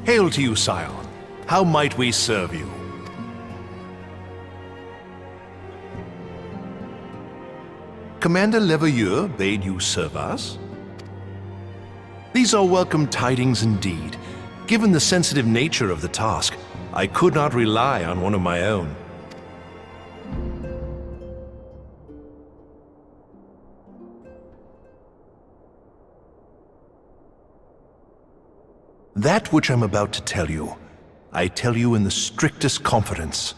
Hail to you, sire. How might we serve you? Commander Leveilleur bade you serve us? These are welcome tidings indeed. Given the sensitive nature of the task, I could not rely on one of my own. That which I'm about to tell you, I tell you in the strictest confidence.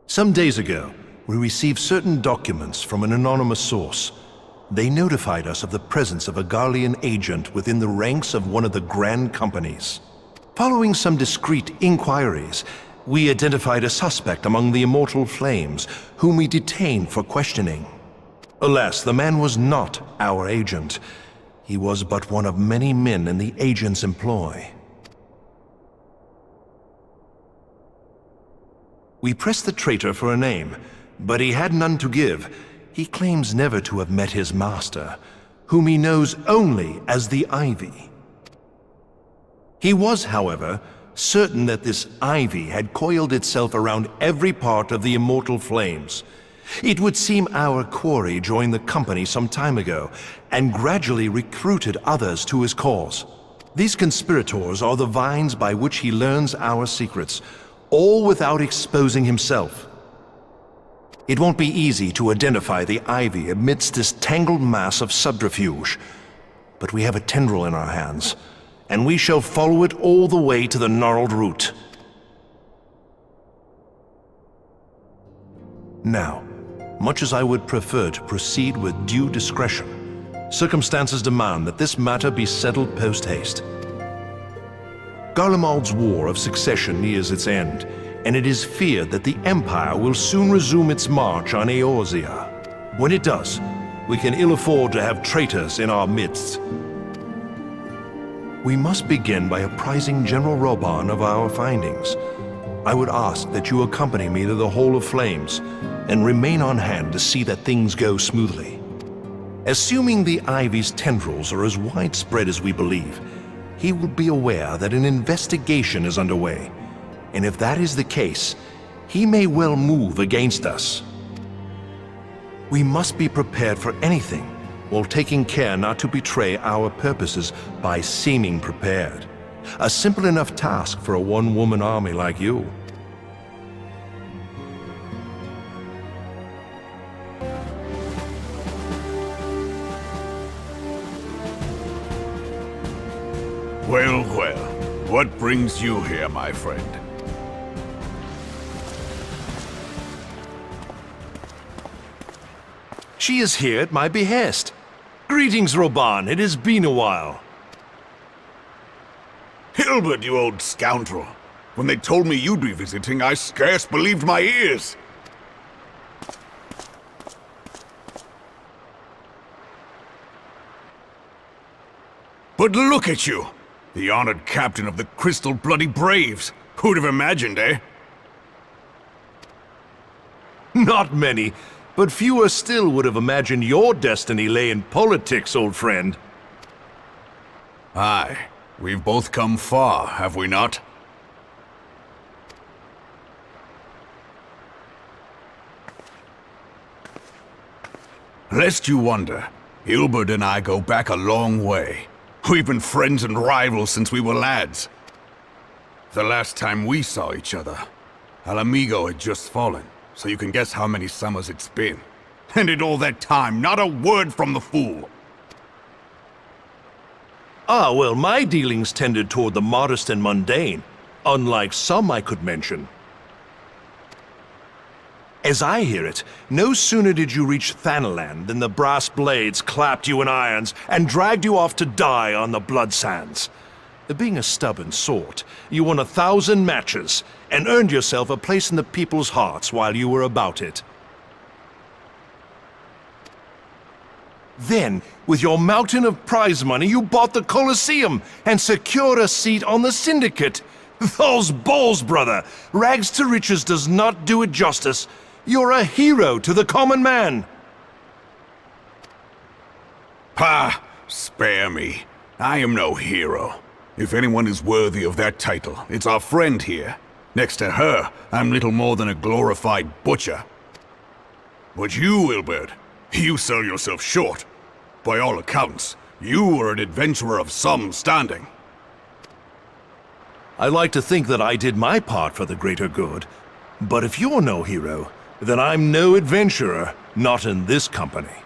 Some days ago, we received certain documents from an anonymous source. They notified us of the presence of a Garlean agent within the ranks of one of the grand companies. Following some discreet inquiries, we identified a suspect among the Immortal Flames, whom we detained for questioning. Alas, the man was not our agent. He was but one of many men in the agent's employ. We pressed the traitor for a name, but he had none to give. He claims never to have met his master, whom he knows only as the Ivy. He was, however, certain that this Ivy had coiled itself around every part of the Immortal Flames. It would seem our quarry joined the company some time ago, and gradually recruited others to his cause. These conspirators are the vines by which he learns our secrets, all without exposing himself. It won't be easy to identify the Ivy amidst this tangled mass of subterfuge, but we have a tendril in our hands, and we shall follow it all the way to the gnarled root. Now, much as I would prefer to proceed with due discretion, circumstances demand that this matter be settled post-haste. Garlemald's War of Succession nears its end, and it is feared that the Empire will soon resume its march on Eorzea. When it does, we can ill afford to have traitors in our midst. We must begin by apprising General Roban of our findings. I would ask that you accompany me to the Hall of Flames, and remain on hand to see that things go smoothly. Assuming the Ivy's tendrils are as widespread as we believe, he will be aware that an investigation is underway, and if that is the case, he may well move against us. We must be prepared for anything, while taking care not to betray our purposes by seeming prepared. A simple enough task for a one-woman army like you. Well, well, what brings you here, my friend? She is here at my behest. Greetings, Roban. It has been a while. Hilbert, you old scoundrel. When they told me you'd be visiting, I scarce believed my ears. But look at you! The honored captain of the Crystal Bloody Braves. Who'd have imagined, eh? Not many, but fewer still would have imagined your destiny lay in politics, old friend. Aye, we've both come far, have we not? Lest you wonder, Hilbert and I go back a long way. We've been friends and rivals since we were lads. The last time we saw each other, Alamigo had just fallen, so you can guess how many summers it's been. And in all that time, not a word from the fool. Ah, well, my dealings tended toward the modest and mundane, unlike some I could mention. As I hear it, no sooner did you reach Thanalan than the brass blades clapped you in irons and dragged you off to die on the blood sands. Being a stubborn sort, you won 1,000 matches and earned yourself a place in the people's hearts while you were about it. Then, with your mountain of prize money, you bought the Colosseum and secured a seat on the Syndicate. Those balls, brother! Rags to riches does not do it justice. You're a hero to the common man. Ha! Spare me. I am no hero. If anyone is worthy of that title, it's our friend here. Next to her, I'm little more than a glorified butcher. But you, Wilbert, you sell yourself short. By all accounts, you are an adventurer of some standing. I like to think that I did my part for the greater good. But if you're no hero, then I'm no adventurer, not in this company.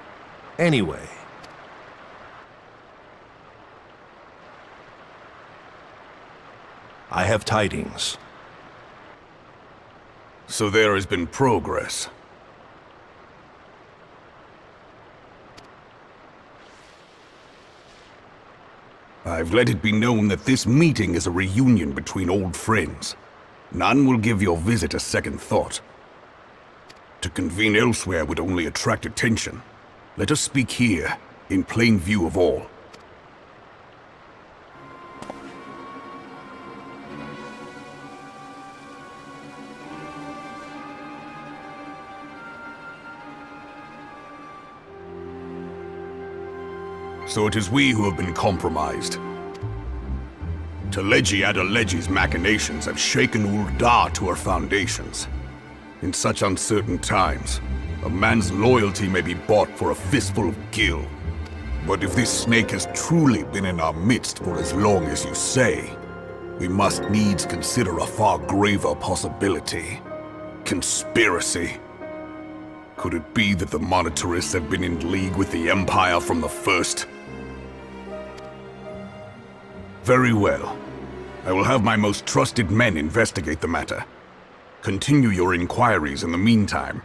Anyway. I have tidings. So there has been progress. I've let it be known that this meeting is a reunion between old friends. None will give your visit a second thought. To convene elsewhere would only attract attention. Let us speak here, in plain view of all. So it is we who have been compromised. Teleji Adeleji's machinations have shaken Ul'dah to her foundations. In such uncertain times, a man's loyalty may be bought for a fistful of gil. But if this snake has truly been in our midst for as long as you say, we must needs consider a far graver possibility. Conspiracy. Could it be that the Monetarists have been in league with the Empire from the first? Very well. I will have my most trusted men investigate the matter. Continue your inquiries in the meantime.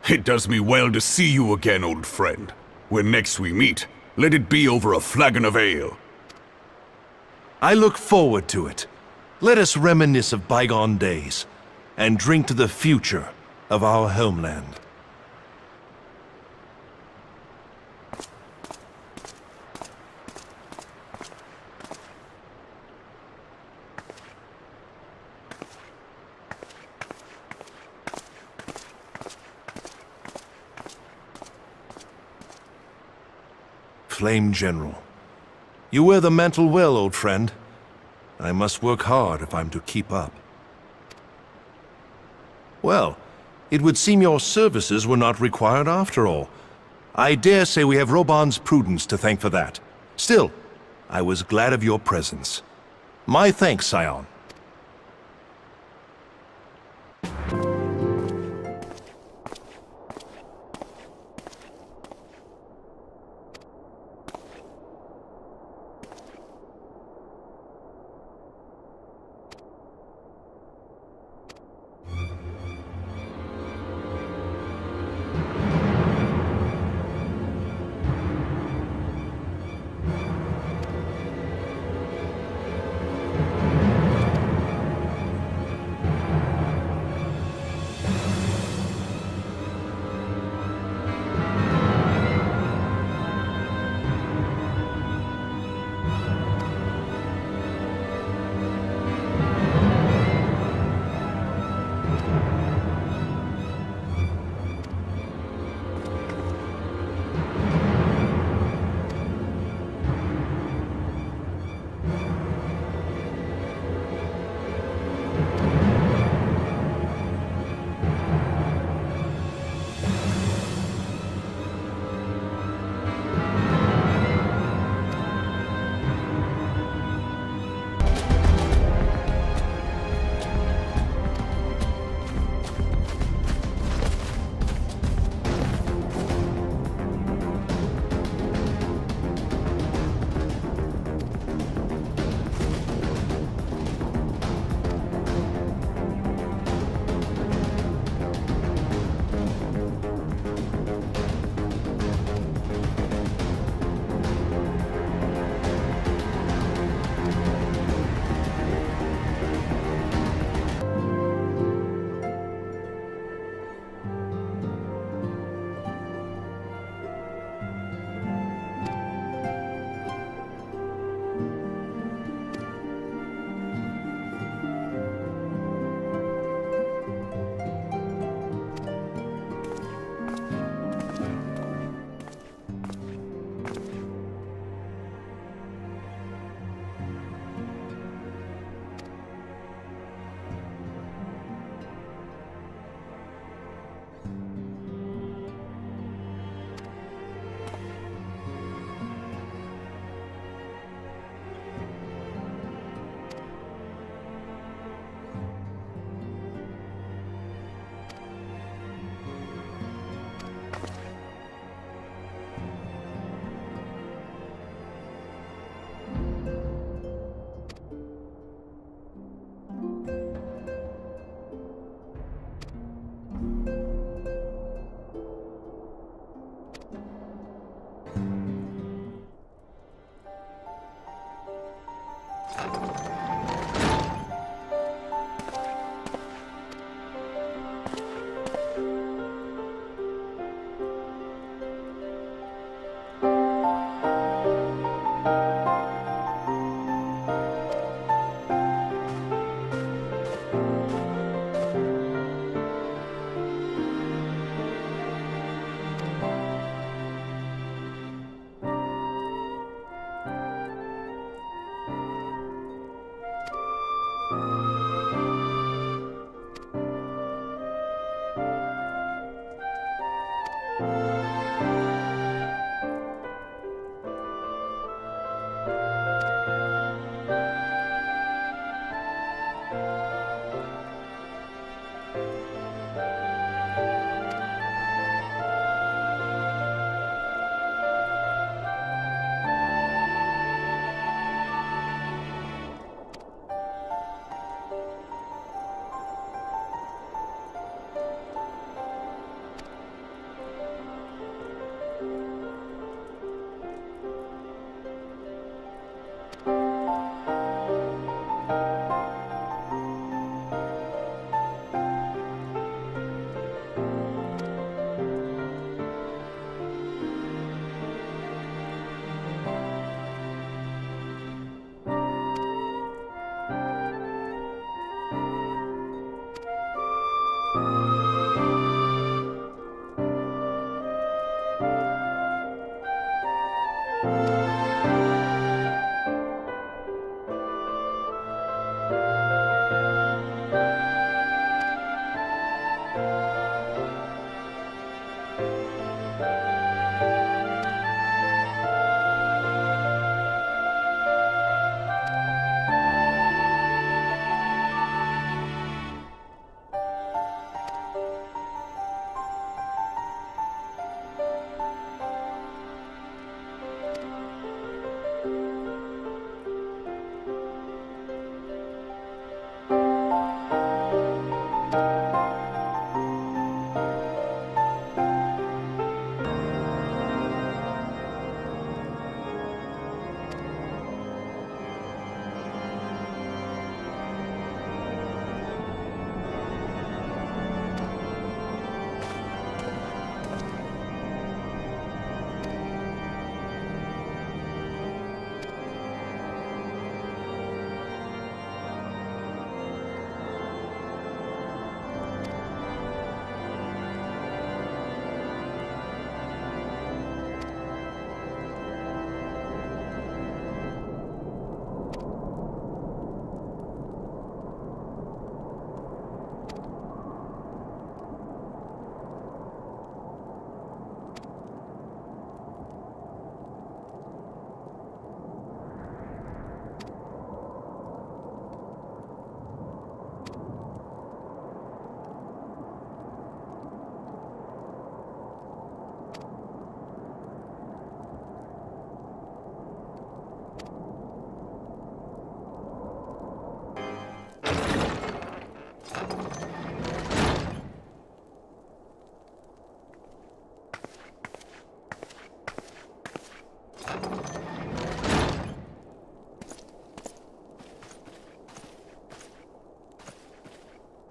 It does me well to see you again, old friend. When next we meet, let it be over a flagon of ale. I look forward to it. Let us reminisce of bygone days, and drink to the future of our homeland. Flame General. You wear the mantle well, old friend. I must work hard if I'm to keep up. Well, it would seem your services were not required after all. I dare say we have Roban's prudence to thank for that. Still, I was glad of your presence. My thanks, Scion.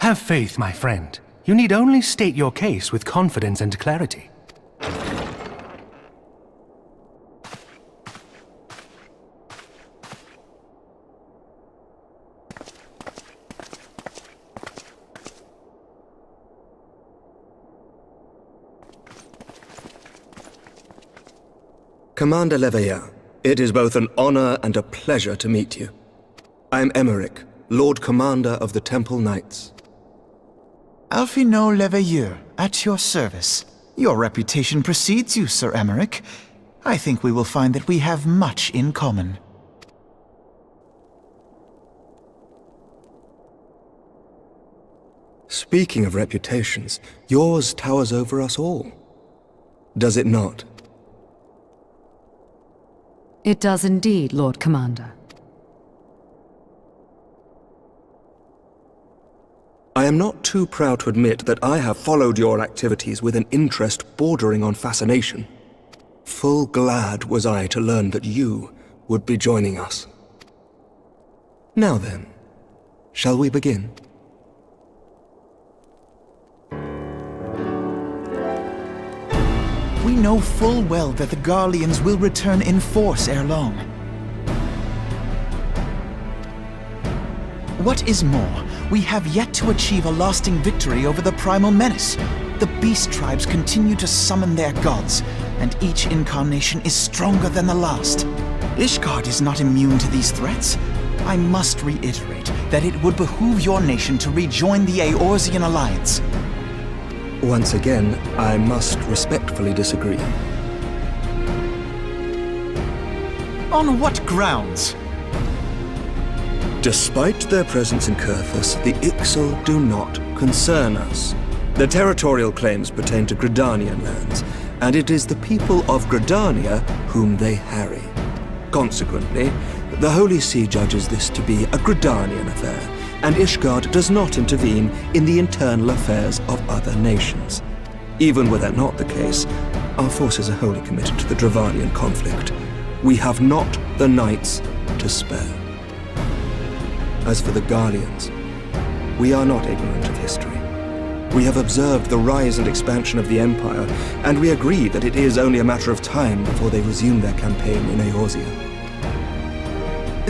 Have faith, my friend. You need only state your case with confidence and clarity. Commander Leveilleur, it is both an honor and a pleasure to meet you. I am Aymeric, Lord Commander of the Temple Knights. Alphino Leveilleur, at your service. Your reputation precedes you, Sir Aymeric. I think we will find that we have much in common. Speaking of reputations, yours towers over us all. Does it not? It does indeed, Lord Commander. I am not too proud to admit that I have followed your activities with an interest bordering on fascination. Full glad was I to learn that you would be joining us. Now then, shall we begin? We know full well that the Garleans will return in force ere long. What is more, we have yet to achieve a lasting victory over the Primal Menace. The Beast Tribes continue to summon their gods, and each incarnation is stronger than the last. Ishgard is not immune to these threats. I must reiterate that it would behoove your nation to rejoin the Eorzean Alliance. Once again, I must respectfully disagree. On what grounds? Despite their presence in Kurthus, the Ixal do not concern us. Their territorial claims pertain to Gridanian lands, and it is the people of Gridania whom they harry. Consequently, the Holy See judges this to be a Gridanian affair, and Ishgard does not intervene in the internal affairs of other nations. Even were that not the case, our forces are wholly committed to the Dravanian conflict. We have not the knights to spare. As for the Garleans, we are not ignorant of history. We have observed the rise and expansion of the Empire, and we agree that it is only a matter of time before they resume their campaign in Eorzea.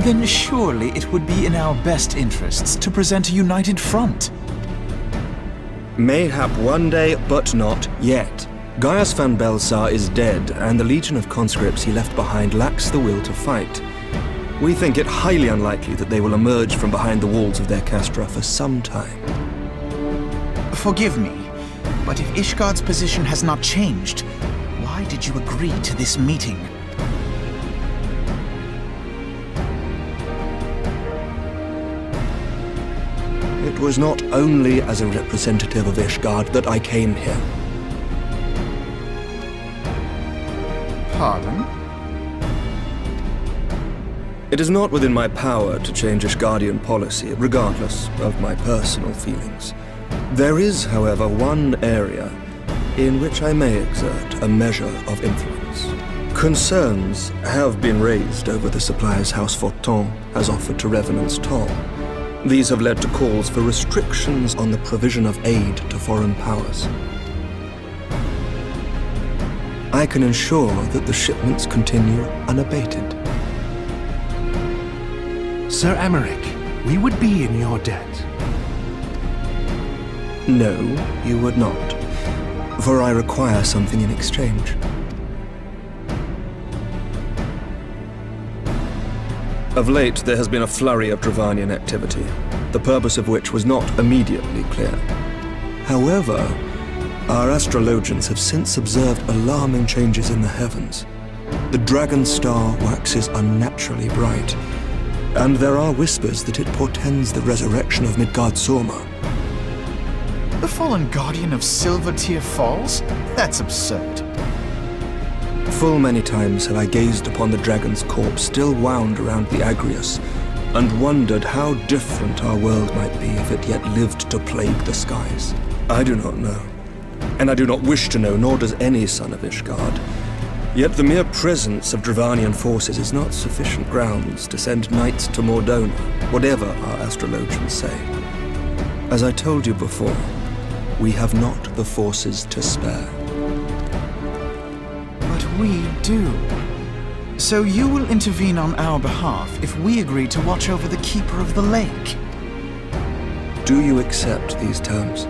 Then surely it would be in our best interests to present a united front. Mayhap one day, but not yet. Gaius van Belsar is dead, and the legion of conscripts he left behind lacks the will to fight. We think it highly unlikely that they will emerge from behind the walls of their castra for some time. Forgive me, but if Ishgard's position has not changed, why did you agree to this meeting? It was not only as a representative of Ishgard that I came here. Pardon? It is not within my power to change Ishgardian policy, regardless of my personal feelings. There is, however, one area in which I may exert a measure of influence. Concerns have been raised over the supplies House Forton has offered to Revenant's Toll. These have led to calls for restrictions on the provision of aid to foreign powers. I can ensure that the shipments continue unabated. Sir Aymeric, we would be in your debt. No, you would not, for I require something in exchange. Of late, there has been a flurry of Dravanian activity, the purpose of which was not immediately clear. However, our astrologians have since observed alarming changes in the heavens. The dragon star waxes unnaturally bright, and there are whispers that it portends the resurrection of Midgard-Sorma. The fallen guardian of Silvertear Falls? That's absurd. Full many times have I gazed upon the dragon's corpse still wound around the Agrius, and wondered how different our world might be if it yet lived to plague the skies. I do not know, and I do not wish to know, nor does any son of Ishgard. Yet the mere presence of Dravanian forces is not sufficient grounds to send knights to Mordona, whatever our astrologians say. As I told you before, we have not the forces to spare. But we do. So you will intervene on our behalf if we agree to watch over the Keeper of the Lake. Do you accept these terms?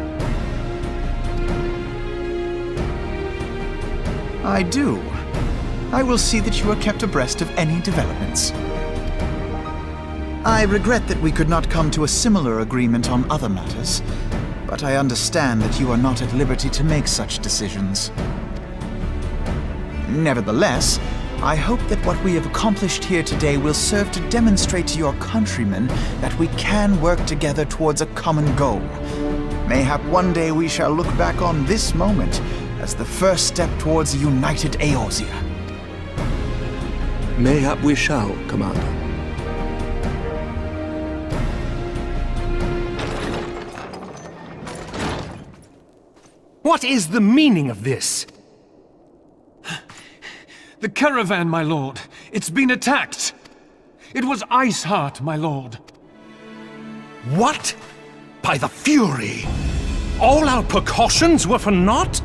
I do. I will see that you are kept abreast of any developments. I regret that we could not come to a similar agreement on other matters, but I understand that you are not at liberty to make such decisions. Nevertheless, I hope that what we have accomplished here today will serve to demonstrate to your countrymen that we can work together towards a common goal. Mayhap one day we shall look back on this moment as the first step towards a united Eorzea. Mayhap we shall, Commander. What is the meaning of this? The caravan, my lord. It's been attacked. It was Iceheart, my lord. What? By the Fury! All our precautions were for naught?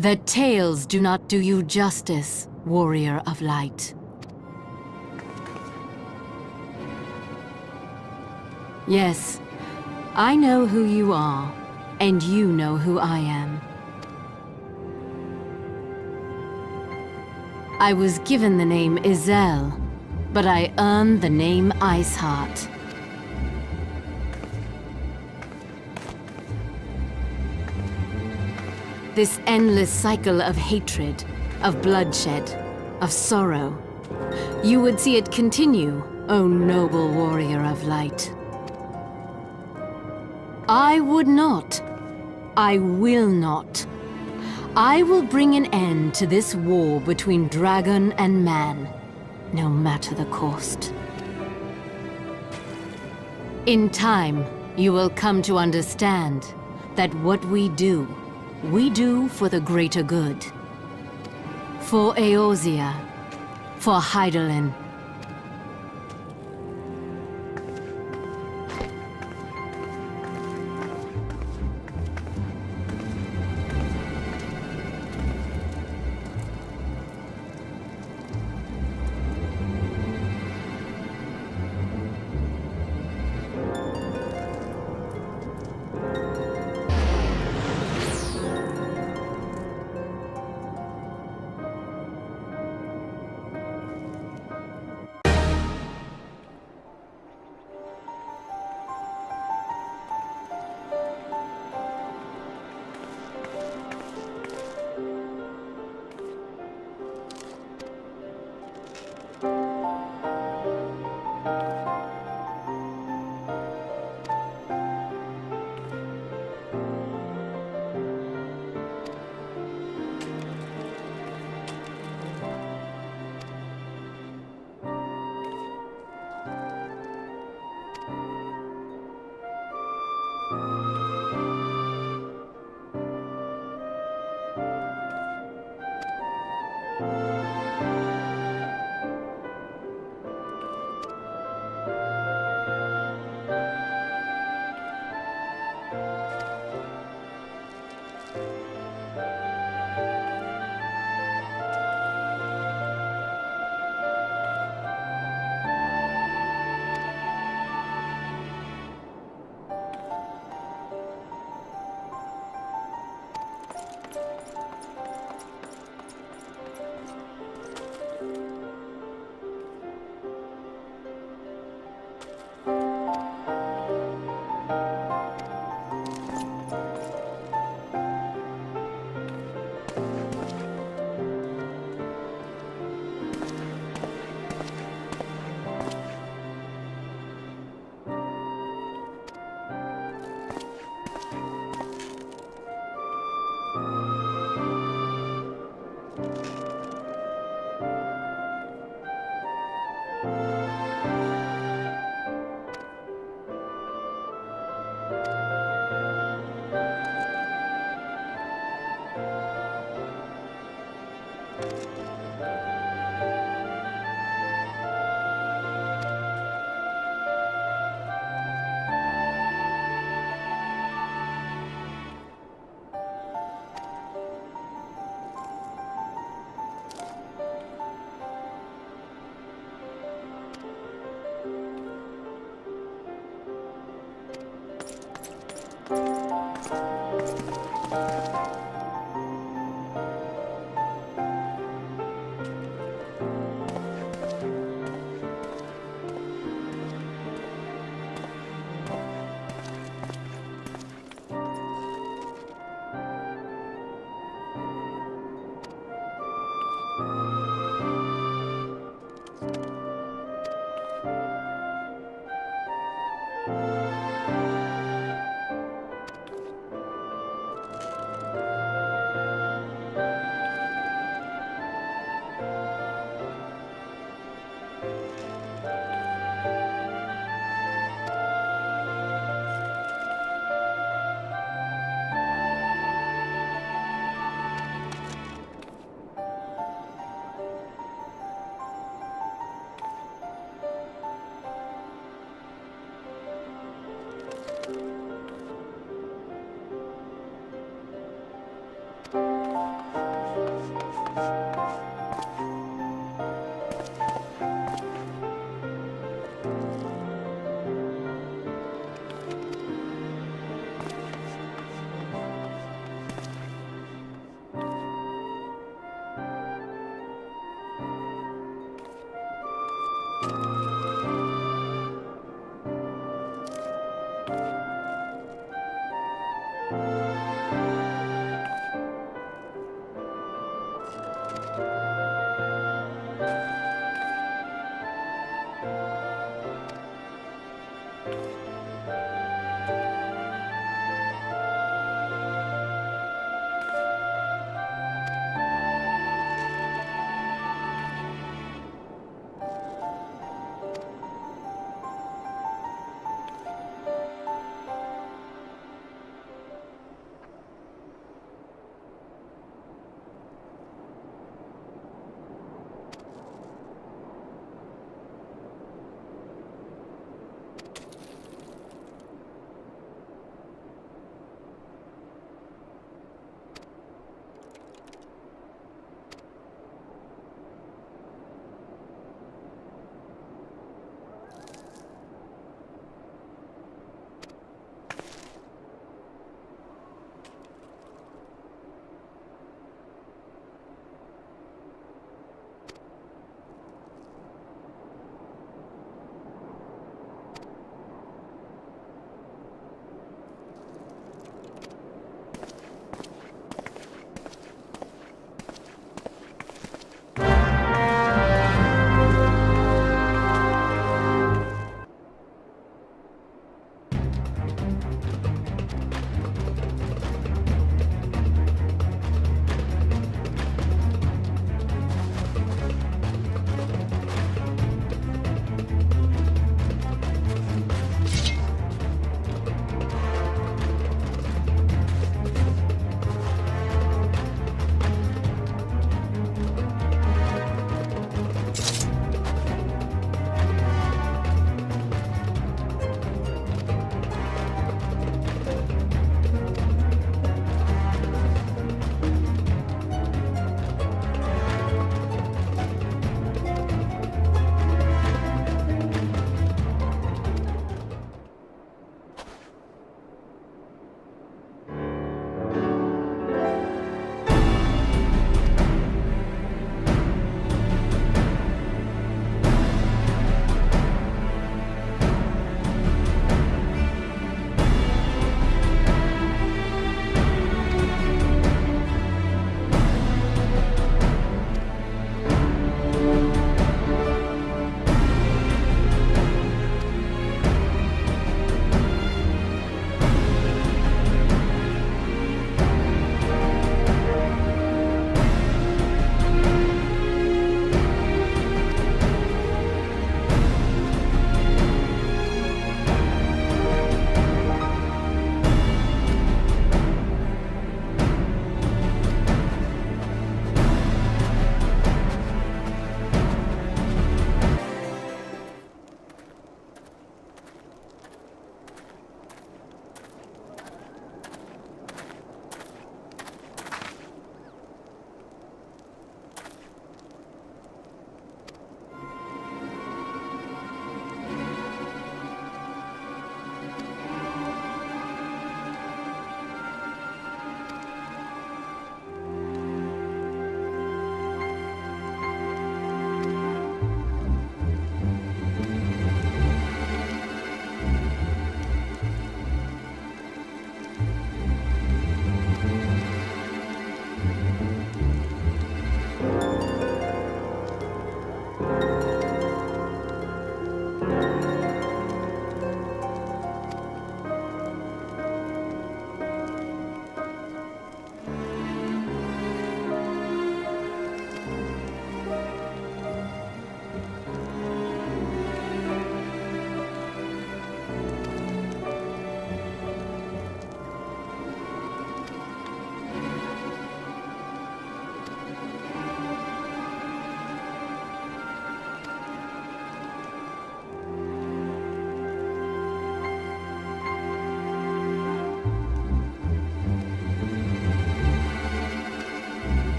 The tales do not do you justice, warrior of light. Yes, I know who you are, and you know who I am. I was given the name Izel, but I earned the name Iceheart. This endless cycle of hatred, of bloodshed, of sorrow. You would see it continue, O noble warrior of light. I would not. I will not. I will bring an end to this war between dragon and man, no matter the cost. In time, you will come to understand that what we do for the greater good. For Eorzea, for Hydaelyn.